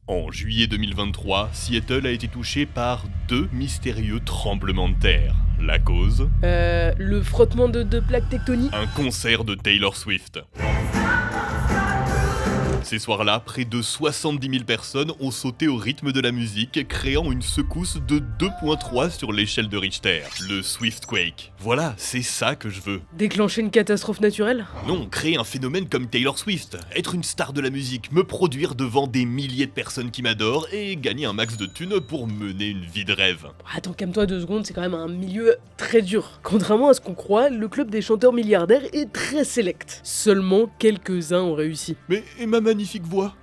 En juillet 2023, Seattle a été touché par deux mystérieux tremblements de terre. La cause ? Le frottement de plaques tectoniques. Un concert de Taylor Swift. Ces soirs-là, près de 70 000 personnes ont sauté au rythme de la musique, créant une secousse de 2.3 sur l'échelle de Richter. Le Swiftquake. Voilà, c'est ça que je veux. Déclencher une catastrophe naturelle ? Non, créer un phénomène comme Taylor Swift, être une star de la musique, me produire devant des milliers de personnes qui m'adorent et gagner un max de thunes pour mener une vie de rêve. Attends, calme-toi 2 secondes, c'est quand même un milieu très dur. Contrairement à ce qu'on croit, le club des chanteurs milliardaires est très sélect. Seulement quelques-uns ont réussi. Mais et ma magnifique voix ?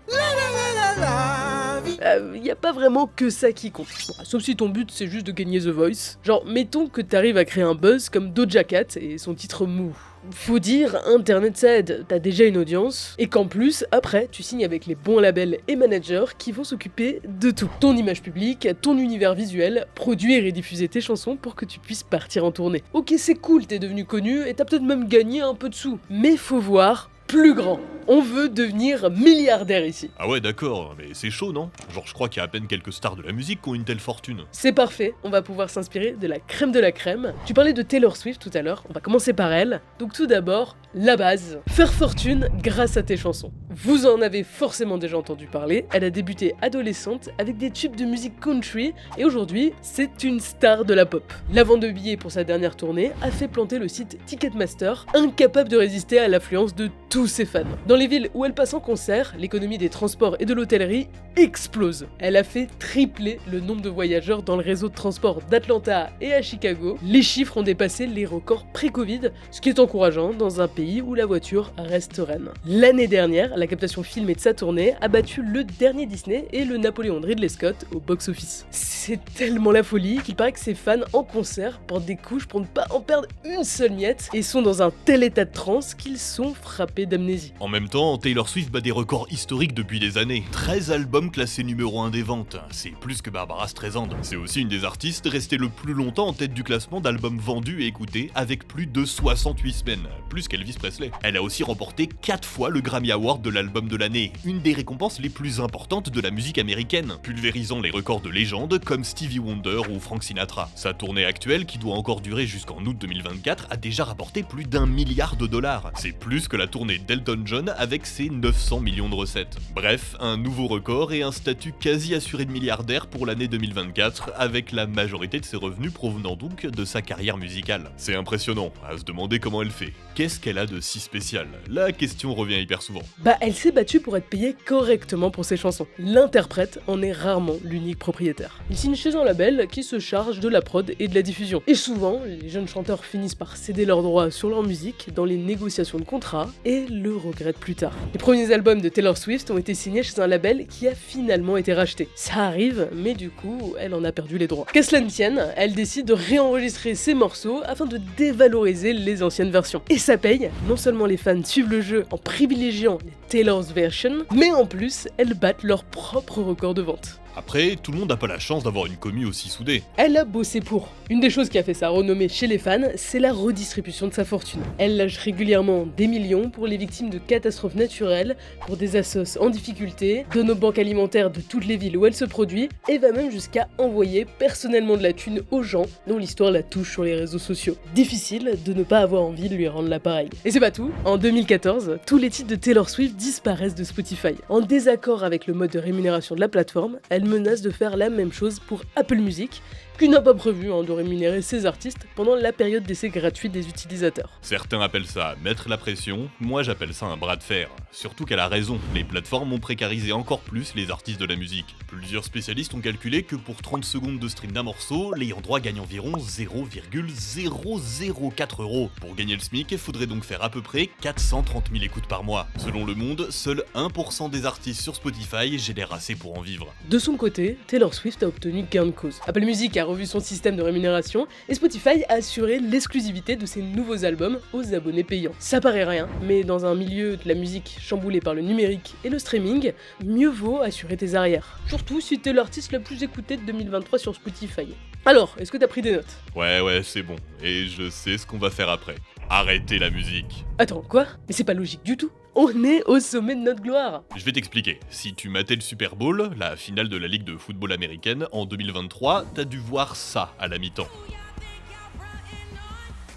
Y a pas vraiment que ça qui compte. Bon, sauf si ton but c'est juste de gagner The Voice. Genre, mettons que t'arrives à créer un buzz comme Doja Cat et son titre Mou. Faut dire, internet ça aide, t'as déjà une audience, et qu'en plus, après, tu signes avec les bons labels et managers qui vont s'occuper de tout. Ton image publique, ton univers visuel, produire et diffuser tes chansons pour que tu puisses partir en tournée. Ok, c'est cool, t'es devenu connu et t'as peut-être même gagné un peu de sous, mais faut voir plus grand. On veut devenir milliardaire ici. Ah ouais, d'accord, mais c'est chaud, non ? Genre, je crois qu'il y a à peine quelques stars de la musique qui ont une telle fortune. C'est parfait, on va pouvoir s'inspirer de la crème de la crème. Tu parlais de Taylor Swift tout à l'heure, on va commencer par elle. Donc tout d'abord, la base. Faire fortune grâce à tes chansons. Vous en avez forcément déjà entendu parler, elle a débuté adolescente avec des tubes de musique country et aujourd'hui, c'est une star de la pop. La vente de billets pour sa dernière tournée a fait planter le site Ticketmaster, incapable de résister à l'affluence de tous ses fans. Dans les villes où elle passe en concert, l'économie des transports et de l'hôtellerie explose. Elle a fait tripler le nombre de voyageurs dans le réseau de transport d'Atlanta et à Chicago. Les chiffres ont dépassé les records pré-Covid, ce qui est encourageant dans un pays où la voiture reste reine. L'année dernière, la captation filmée de sa tournée a battu le dernier Disney et le Napoléon de Ridley Scott au box-office. C'est tellement la folie qu'il paraît que ses fans en concert portent des couches pour ne pas en perdre une seule miette et sont dans un tel état de transe qu'ils sont frappés d'amnésie. En même temps, Taylor Swift bat des records historiques depuis des années. 13 albums classés numéro 1 des ventes. C'est plus que Barbara Streisand. C'est aussi une des artistes restées le plus longtemps en tête du classement d'albums vendus et écoutés avec plus de 68 semaines. Plus qu'Elvis Presley. Elle a aussi remporté 4 fois le Grammy Award de l'album de l'année. Une des récompenses les plus importantes de la musique américaine. Pulvérisant les records de légendes comme Stevie Wonder ou Frank Sinatra. Sa tournée actuelle, qui doit encore durer jusqu'en août 2024, a déjà rapporté plus d'1 milliard de dollars. C'est plus que la tournée d'Elton John avec ses 900 millions de recettes. Bref, un nouveau record et un statut quasi assuré de milliardaire pour l'année 2024, avec la majorité de ses revenus provenant donc de sa carrière musicale. C'est impressionnant, à se demander comment elle fait. Qu'est-ce qu'elle a de si spécial ? La question revient hyper souvent. Elle s'est battue pour être payée correctement pour ses chansons. L'interprète en est rarement l'unique propriétaire. Il signe chez un label qui se charge de la prod et de la diffusion. Et souvent, les jeunes chanteurs finissent par céder leurs droits sur leur musique dans les négociations de contrat et le regrettent plus tard. Les premiers albums de Taylor Swift ont été signés chez un label qui a finalement été racheté. Ça arrive, mais du coup, elle en a perdu les droits. Qu'à cela ne tienne, elle décide de réenregistrer ses morceaux afin de dévaloriser les anciennes versions. Et ça paye, non seulement les fans suivent le jeu en privilégiant les Taylor's Version, mais en plus, elles battent leur propre record de vente. Après, tout le monde n'a pas la chance d'avoir une commu aussi soudée. Elle a bossé pour. Une des choses qui a fait sa renommée chez les fans, c'est la redistribution de sa fortune. Elle lâche régulièrement des millions pour les victimes de catastrophes naturelles, pour des assos en difficulté, donne aux banques alimentaires de toutes les villes où elle se produit, et va même jusqu'à envoyer personnellement de la thune aux gens dont l'histoire la touche sur les réseaux sociaux. Difficile de ne pas avoir envie de lui rendre l'appareil. Et c'est pas tout, en 2014, tous les titres de Taylor Swift disparaissent de Spotify. En désaccord avec le mode de rémunération de la plateforme, elle menace de faire la même chose pour Apple Music, qui n'a pas prévu de rémunérer ses artistes pendant la période d'essai gratuit des utilisateurs. Certains appellent ça mettre la pression, moi j'appelle ça un bras de fer. Surtout qu'elle a raison, les plateformes ont précarisé encore plus les artistes de la musique. Plusieurs spécialistes ont calculé que pour 30 secondes de stream d'un morceau, l'ayant droit gagne environ 0,004 €. Pour gagner le SMIC, il faudrait donc faire à peu près 430 000 écoutes par mois. Selon Le Monde, seul 1% des artistes sur Spotify génèrent assez pour en vivre. De son côté, Taylor Swift a obtenu gain de cause. Apple Music a revu son système de rémunération et Spotify a assuré l'exclusivité de ses nouveaux albums aux abonnés payants. Ça paraît rien, mais dans un milieu de la musique chamboulé par le numérique et le streaming, mieux vaut assurer tes arrières. Surtout si t'es l'artiste la plus écoutée de 2023 sur Spotify. Alors, est-ce que t'as pris des notes ? Ouais, c'est bon, et je sais ce qu'on va faire après. Arrêtez la musique. Attends, quoi? Mais c'est pas logique du tout. On est au sommet de notre gloire. Je vais t'expliquer. Si tu matais le Super Bowl, la finale de la Ligue de football américaine, en 2023, t'as dû voir ça à la mi-temps.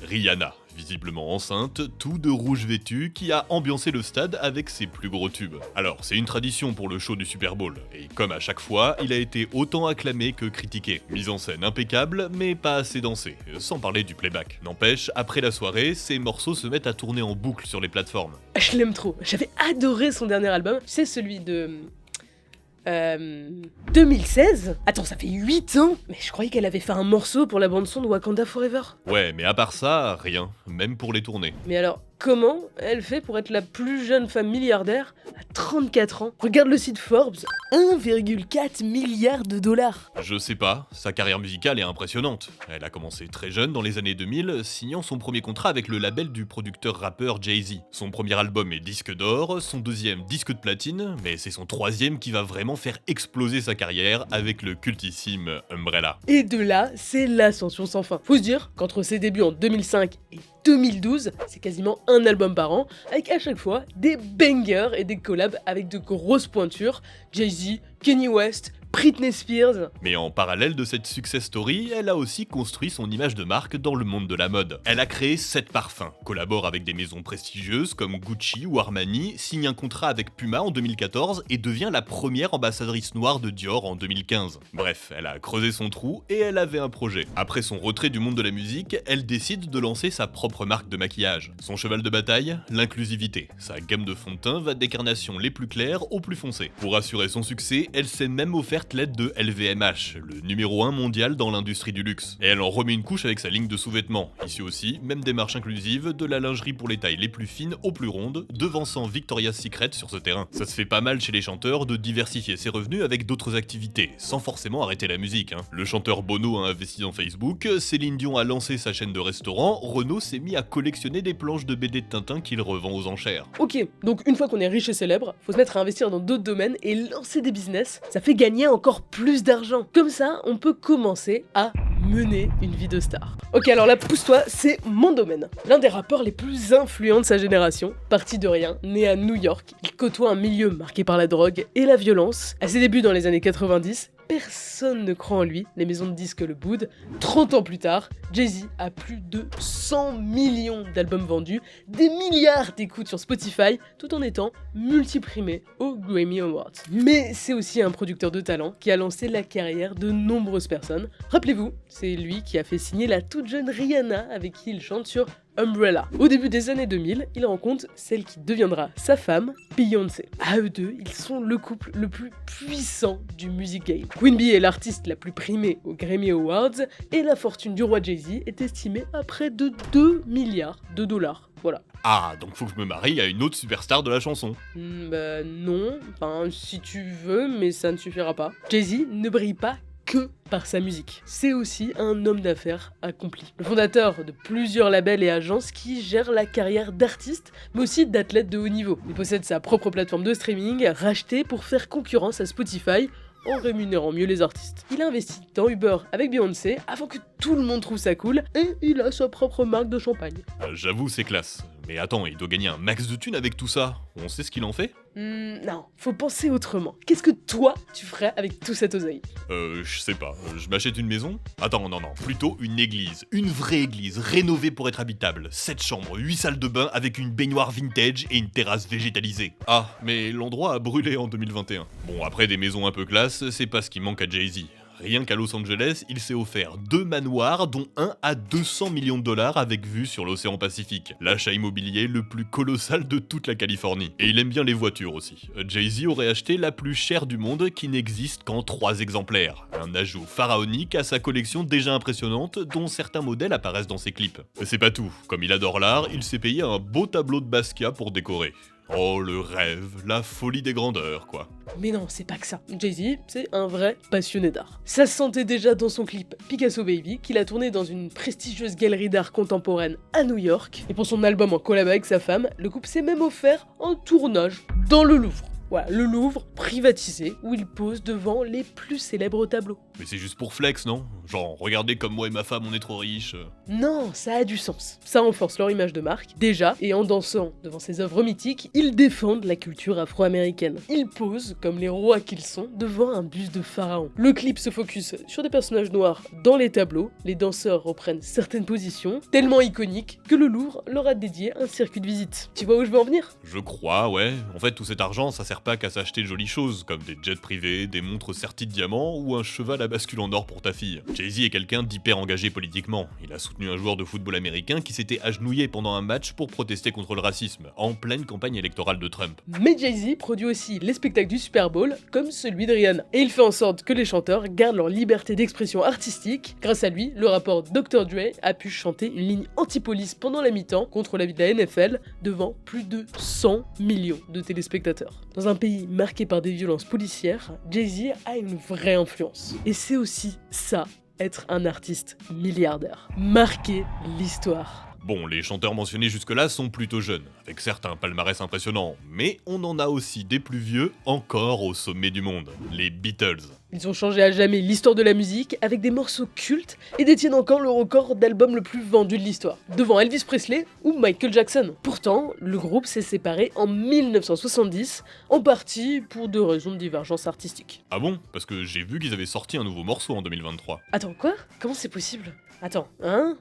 Rihanna, visiblement enceinte, tout de rouge vêtue, qui a ambiancé le stade avec ses plus gros tubes. Alors, c'est une tradition pour le show du Super Bowl, et comme à chaque fois, il a été autant acclamé que critiqué. Mise en scène impeccable, mais pas assez dansée, sans parler du playback. N'empêche, après la soirée, ces morceaux se mettent à tourner en boucle sur les plateformes. Je l'aime trop. J'avais adoré son dernier album. C'est celui de... 2016? Attends, ça fait 8 ans? Mais je croyais qu'elle avait fait un morceau pour la bande-son de Wakanda Forever. Ouais, mais à part ça, rien, même pour les tournées. Mais alors, comment elle fait pour être la plus jeune femme milliardaire à 34 ans? Regarde le site Forbes, 1,4 milliard de dollars. Je sais pas, sa carrière musicale est impressionnante. Elle a commencé très jeune dans les années 2000, signant son premier contrat avec le label du producteur-rappeur Jay-Z. Son premier album est disque d'or, son deuxième disque de platine, mais c'est son troisième qui va vraiment faire exploser sa carrière avec le cultissime Umbrella. Et de là, c'est l'ascension sans fin. Faut se dire qu'entre ses débuts en 2005 et 2012, c'est quasiment un album par an, avec à chaque fois des bangers et des collabs avec de grosses pointures, Jay-Z, Kanye West, Britney Spears. Mais en parallèle de cette success story, elle a aussi construit son image de marque dans le monde de la mode. Elle a créé 7 parfums, collabore avec des maisons prestigieuses comme Gucci ou Armani, signe un contrat avec Puma en 2014 et devient la première ambassadrice noire de Dior en 2015. Bref, elle a creusé son trou et elle avait un projet. Après son retrait du monde de la musique, elle décide de lancer sa propre marque de maquillage. Son cheval de bataille, l'inclusivité. Sa gamme de fond de teint va des carnations les plus claires aux plus foncées. Pour assurer son succès, elle s'est même offert l'aide de LVMH, le numéro 1 mondial dans l'industrie du luxe. Et elle en remet une couche avec sa ligne de sous-vêtements. Ici aussi, même démarche inclusive, de la lingerie pour les tailles les plus fines aux plus rondes, devançant Victoria's Secret sur ce terrain. Ça se fait pas mal chez les chanteurs de diversifier ses revenus avec d'autres activités, sans forcément arrêter la musique. Le chanteur Bono a investi dans Facebook, Céline Dion a lancé sa chaîne de restaurant, Renaud s'est mis à collectionner des planches de BD de Tintin qu'il revend aux enchères. Ok, donc une fois qu'on est riche et célèbre, faut se mettre à investir dans d'autres domaines et lancer des business. Ça fait gagner encore plus d'argent. Comme ça, on peut commencer à mener une vie de star. Ok, alors là, pousse-toi, c'est mon domaine. L'un des rappeurs les plus influents de sa génération, parti de rien, né à New York, il côtoie un milieu marqué par la drogue et la violence. À ses débuts dans les années 90, personne ne croit en lui, les maisons de disques le boudent. 30 ans plus tard, Jay-Z a plus de 100 millions d'albums vendus, des milliards d'écoutes sur Spotify, tout en étant multiprimé aux Grammy Awards. Mais c'est aussi un producteur de talent qui a lancé la carrière de nombreuses personnes. Rappelez-vous, c'est lui qui a fait signer la toute jeune Rihanna avec qui il chante sur Umbrella. Au début des années 2000, il rencontre celle qui deviendra sa femme, Beyoncé. À eux deux, ils sont le couple le plus puissant du music game. Queen Bee est l'artiste la plus primée aux Grammy Awards et la fortune du roi Jay-Z est estimée à près de 2 milliards de dollars. Voilà. Ah, donc faut que je me marie à une autre superstar de la chanson. Bah non, enfin si tu veux, mais ça ne suffira pas. Jay-Z ne brille pas que par sa musique. C'est aussi un homme d'affaires accompli. Le fondateur de plusieurs labels et agences qui gèrent la carrière d'artistes, mais aussi d'athlètes de haut niveau. Il possède sa propre plateforme de streaming, rachetée pour faire concurrence à Spotify, en rémunérant mieux les artistes. Il a investi dans Uber avec Beyoncé avant que tout le monde trouve ça cool, et il a sa propre marque de champagne. J'avoue, c'est classe. Mais attends, il doit gagner un max de thunes avec tout ça. On sait ce qu'il en fait? Non, faut penser autrement. Qu'est-ce que toi, tu ferais avec tout cet oseille? Je sais pas. Je m'achète une maison? Attends, non. Plutôt une église. Une vraie église, rénovée pour être habitable. 7 chambres, 8 salles de bain avec une baignoire vintage et une terrasse végétalisée. Ah, mais l'endroit a brûlé en 2021. Bon, après des maisons un peu classe, c'est pas ce qui manque à Jay-Z. Rien qu'à Los Angeles, il s'est offert 2 manoirs, dont un à 200 millions de dollars avec vue sur l'océan Pacifique. L'achat immobilier le plus colossal de toute la Californie. Et il aime bien les voitures aussi. Jay-Z aurait acheté la plus chère du monde qui n'existe qu'en 3 exemplaires. Un ajout pharaonique à sa collection déjà impressionnante, dont certains modèles apparaissent dans ses clips. Mais c'est pas tout. Comme il adore l'art, il s'est payé un beau tableau de Basquiat pour décorer. Oh, le rêve, la folie des grandeurs, quoi. Mais non, c'est pas que ça. Jay-Z, c'est un vrai passionné d'art. Ça se sentait déjà dans son clip Picasso Baby, qu'il a tourné dans une prestigieuse galerie d'art contemporaine à New York. Et pour son album en collab avec sa femme, le couple s'est même offert un tournage dans le Louvre. Voilà, le Louvre privatisé, où il pose devant les plus célèbres tableaux. Mais c'est juste pour flex, non? Genre, regardez comme moi et ma femme on est trop riches. Non, ça a du sens. Ça renforce leur image de marque, déjà, et en dansant devant ces œuvres mythiques, ils défendent la culture afro-américaine. Ils posent, comme les rois qu'ils sont, devant un buste de pharaon. Le clip se focus sur des personnages noirs dans les tableaux, les danseurs reprennent certaines positions, tellement iconiques que le Louvre leur a dédié un circuit de visite. Tu vois où je veux en venir? Je crois, ouais. En fait, tout cet argent, ça sert pas qu'à s'acheter de jolies choses, comme des jets privés, des montres serties de diamants ou un cheval à bascule en or pour ta fille. Jay-Z est quelqu'un d'hyper engagé politiquement. Il a soutenu un joueur de football américain qui s'était agenouillé pendant un match pour protester contre le racisme, en pleine campagne électorale de Trump. Mais Jay-Z produit aussi les spectacles du Super Bowl, comme celui de Rihanna. Et il fait en sorte que les chanteurs gardent leur liberté d'expression artistique. Grâce à lui, le rappeur Dr. Dre a pu chanter une ligne anti-police pendant la mi-temps contre l'avis de la NFL devant plus de 100 millions de téléspectateurs. Dans un pays marqué par des violences policières, Jay-Z a une vraie influence. Et c'est aussi ça, être un artiste milliardaire. Marquer l'histoire. Bon, les chanteurs mentionnés jusque-là sont plutôt jeunes, avec certes un palmarès impressionnant, mais on en a aussi des plus vieux encore au sommet du monde, les Beatles. Ils ont changé à jamais l'histoire de la musique avec des morceaux cultes et détiennent encore le record d'album le plus vendu de l'histoire, devant Elvis Presley ou Michael Jackson. Pourtant, le groupe s'est séparé en 1970, en partie pour des raisons de divergence artistique. Ah bon? Parce que j'ai vu qu'ils avaient sorti un nouveau morceau en 2023. Attends, quoi? Comment c'est possible? Attends,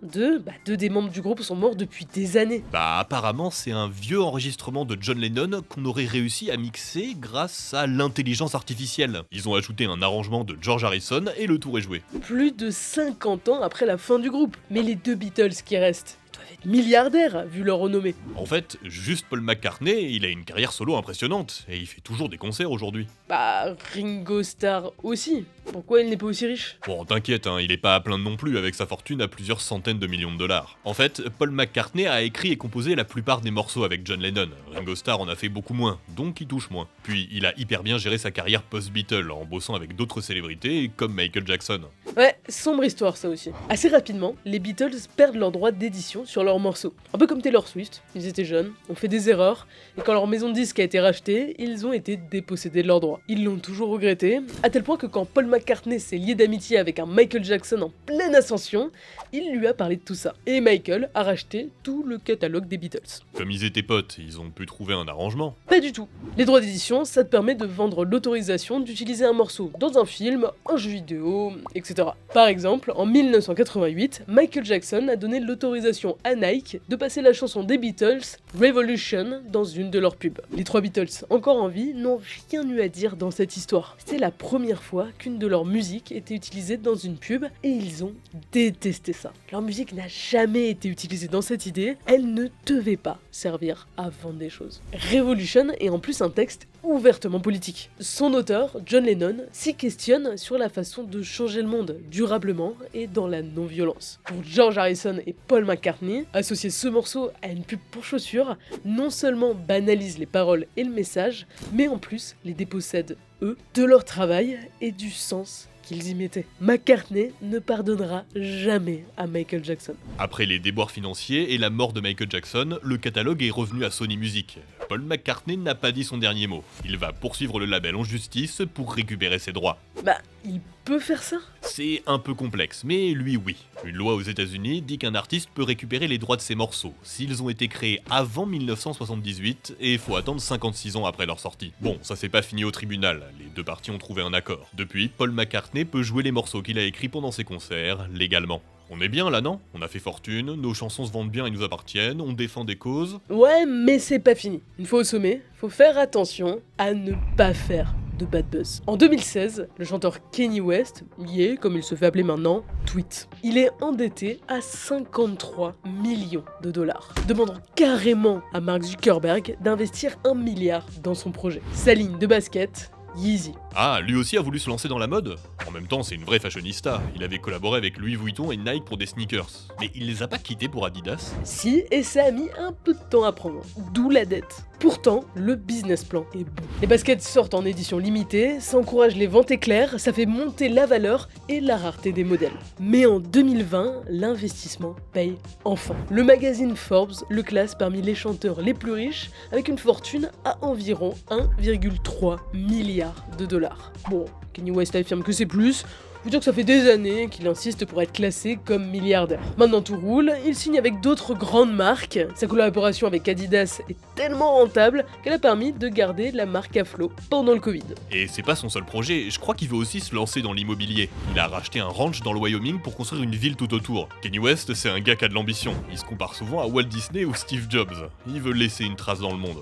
deux des membres du groupe sont morts depuis des années. Bah apparemment c'est un vieux enregistrement de John Lennon qu'on aurait réussi à mixer grâce à l'intelligence artificielle. Ils ont ajouté un arrangement de George Harrison et le tour est joué. Plus de 50 ans après la fin du groupe. Mais les deux Beatles qui restent doivent être milliardaires vu leur renommée. En fait, juste Paul McCartney, il a une carrière solo impressionnante et il fait toujours des concerts aujourd'hui. Bah, Ringo Starr aussi. Pourquoi il n'est pas aussi riche? Bon, t'inquiète, il est pas à plaindre non plus avec sa fortune à plusieurs centaines de millions de dollars. En fait, Paul McCartney a écrit et composé la plupart des morceaux avec John Lennon. Ringo Starr en a fait beaucoup moins, donc il touche moins. Puis il a hyper bien géré sa carrière post-Beatle en bossant avec d'autres célébrités comme Michael Jackson. Ouais, sombre histoire ça aussi. Assez rapidement, les Beatles perdent leurs droits d'édition sur leurs morceaux. Un peu comme Taylor Swift, ils étaient jeunes, ont fait des erreurs, et quand leur maison de disques a été rachetée, ils ont été dépossédés de leurs droits. Ils l'ont toujours regretté, à tel point que quand Paul McCartney s'est lié d'amitié avec un Michael Jackson en pleine ascension, il lui a parlé de tout ça. Et Michael a racheté tout le catalogue des Beatles. Comme ils étaient potes, ils ont pu trouver un arrangement. Pas du tout. Les droits d'édition, ça te permet de vendre l'autorisation d'utiliser un morceau dans un film, un jeu vidéo, etc. Par exemple, en 1988, Michael Jackson a donné l'autorisation à Nike de passer la chanson des Beatles, Revolution, dans une de leurs pubs. Les trois Beatles, encore en vie, n'ont rien eu à dire dans cette histoire. C'était la première fois qu'une de leurs musiques était utilisée dans une pub et ils ont détesté ça. Leur musique n'a jamais été utilisée dans cette idée, elle ne devait pas servir à vendre des choses. Revolution est en plus un texte ouvertement politique. Son auteur, John Lennon, s'y questionne sur la façon de changer le monde durablement et dans la non-violence. Pour George Harrison et Paul McCartney, associer ce morceau à une pub pour chaussures non seulement banalise les paroles et le message, mais en plus les dépossède, eux, de leur travail et du sens qu'ils y mettaient. McCartney ne pardonnera jamais à Michael Jackson. Après les déboires financiers et la mort de Michael Jackson, le catalogue est revenu à Sony Music. Paul McCartney n'a pas dit son dernier mot. Il va poursuivre le label en justice pour récupérer ses droits. Bah, il peut faire ça? C'est un peu complexe, mais lui oui. Une loi aux États-Unis dit qu'un artiste peut récupérer les droits de ses morceaux s'ils ont été créés avant 1978 et il faut attendre 56 ans après leur sortie. Bon, ça c'est pas fini au tribunal, les deux parties ont trouvé un accord. Depuis, Paul McCartney peut jouer les morceaux qu'il a écrits pendant ses concerts, légalement. On est bien là, non? On a fait fortune, nos chansons se vendent bien et nous appartiennent, on défend des causes. Ouais, mais c'est pas fini. Une fois au sommet, faut faire attention à ne pas faire de bad buzz. En 2016, le chanteur Kanye West y est, comme il se fait appeler maintenant, tweet. Il est endetté à 53 millions de dollars, demandant carrément à Mark Zuckerberg d'investir 1 milliard dans son projet. Sa ligne de basket, Yeezy. Ah, lui aussi a voulu se lancer dans la mode? En même temps, c'est une vraie fashionista. Il avait collaboré avec Louis Vuitton et Nike pour des sneakers. Mais il les a pas quittés pour Adidas? Si, et ça a mis un peu de temps à prendre, d'où la dette. Pourtant, le business plan est bon. Les baskets sortent en édition limitée, ça encourage les ventes éclairs, ça fait monter la valeur et la rareté des modèles. Mais en 2020, l'investissement paye enfin. Le magazine Forbes le classe parmi les chanteurs les plus riches avec une fortune à environ 1,3 milliard de dollars. Bon, Kanye West affirme que c'est plus. Faut dire que ça fait des années qu'il insiste pour être classé comme milliardaire. Maintenant tout roule, il signe avec d'autres grandes marques. Sa collaboration avec Adidas est tellement rentable qu'elle a permis de garder la marque à flot pendant le Covid. Et c'est pas son seul projet, je crois qu'il veut aussi se lancer dans l'immobilier. Il a racheté un ranch dans le Wyoming pour construire une ville tout autour. Kanye West, c'est un gars qui a de l'ambition. Il se compare souvent à Walt Disney ou Steve Jobs. Il veut laisser une trace dans le monde.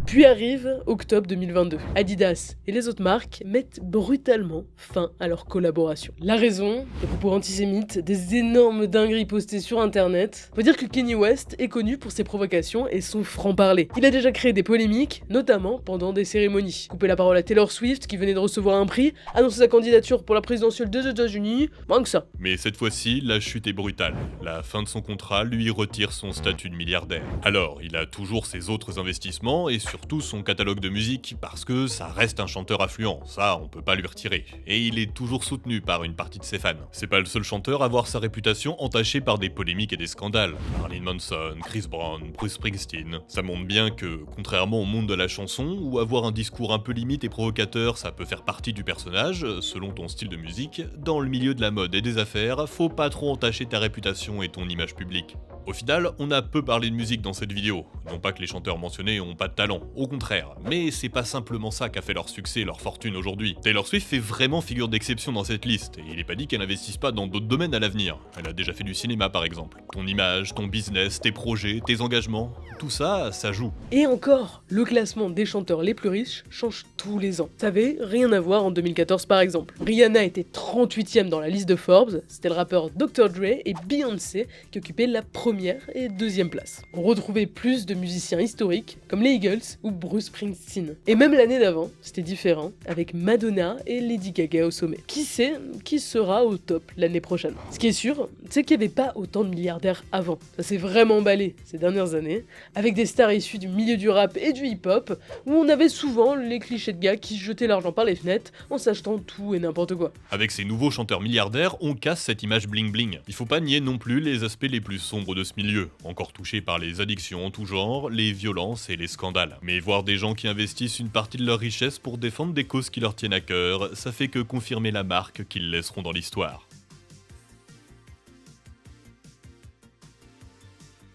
Puis arrive octobre 2022. Adidas et les autres marques mettent brutalement fin à leur collaboration. La raison, des propos antisémites, des énormes dingueries postées sur internet. Faut dire que Kanye West est connu pour ses provocations et son franc-parler. Il a déjà créé des polémiques, notamment pendant des cérémonies. Couper la parole à Taylor Swift qui venait de recevoir un prix, annoncer sa candidature pour la présidentielle des États-Unis, moins que ça. Mais cette fois-ci, la chute est brutale. La fin de son contrat lui retire son statut de milliardaire. Alors, il a toujours ses autres investissements et surtout son catalogue de musique parce que ça reste un chanteur affluent, ça on peut pas lui retirer. Et il est toujours soutenu par une partie de ses fans. C'est pas le seul chanteur à voir sa réputation entachée par des polémiques et des scandales. Marilyn Manson, Chris Brown, Bruce Springsteen. Ça montre bien que, contrairement au monde de la chanson, où avoir un discours un peu limite et provocateur ça peut faire partie du personnage, selon ton style de musique, dans le milieu de la mode et des affaires, faut pas trop entacher ta réputation et ton image publique. Au final, on a peu parlé de musique dans cette vidéo. Non pas que les chanteurs mentionnés ont pas de talent, au contraire. Mais c'est pas simplement ça qui a fait leur succès et leur fortune aujourd'hui. Taylor Swift fait vraiment figure d'exception dans cette liste, et il est pas dit qu'elle n'investisse pas dans d'autres domaines à l'avenir. Elle a déjà fait du cinéma par exemple. Ton image, ton business, tes projets, tes engagements, tout ça, ça joue. Et encore, le classement des chanteurs les plus riches change tous les ans. Ça avait rien à voir en 2014 par exemple. Rihanna était 38e dans la liste de Forbes, c'était le rappeur Dr. Dre et Beyoncé qui occupaient la première et deuxième place. On retrouvait plus de musiciens historiques comme les Eagles ou Bruce Springsteen. Et même l'année d'avant, c'était différent, avec Madonna et Lady Gaga au sommet. Qui sait qui sera au top l'année prochaine? Ce qui est sûr, c'est qu'il n'y avait pas autant de milliardaires avant. Ça s'est vraiment emballé ces dernières années, avec des stars issues du milieu du rap et du hip-hop, où on avait souvent les clichés de gars qui jetaient l'argent par les fenêtres en s'achetant tout et n'importe quoi. Avec ces nouveaux chanteurs milliardaires, on casse cette image bling-bling. Il faut pas nier non plus les aspects les plus sombres de ce milieu, encore touchés par les addictions en tout genre, les violences et les scandales. Mais voir des gens qui investissent une partie de leur richesse pour défendre des causes qui leur tiennent à cœur, ça fait que confirmer la marque qu'ils laisseront dans l'histoire.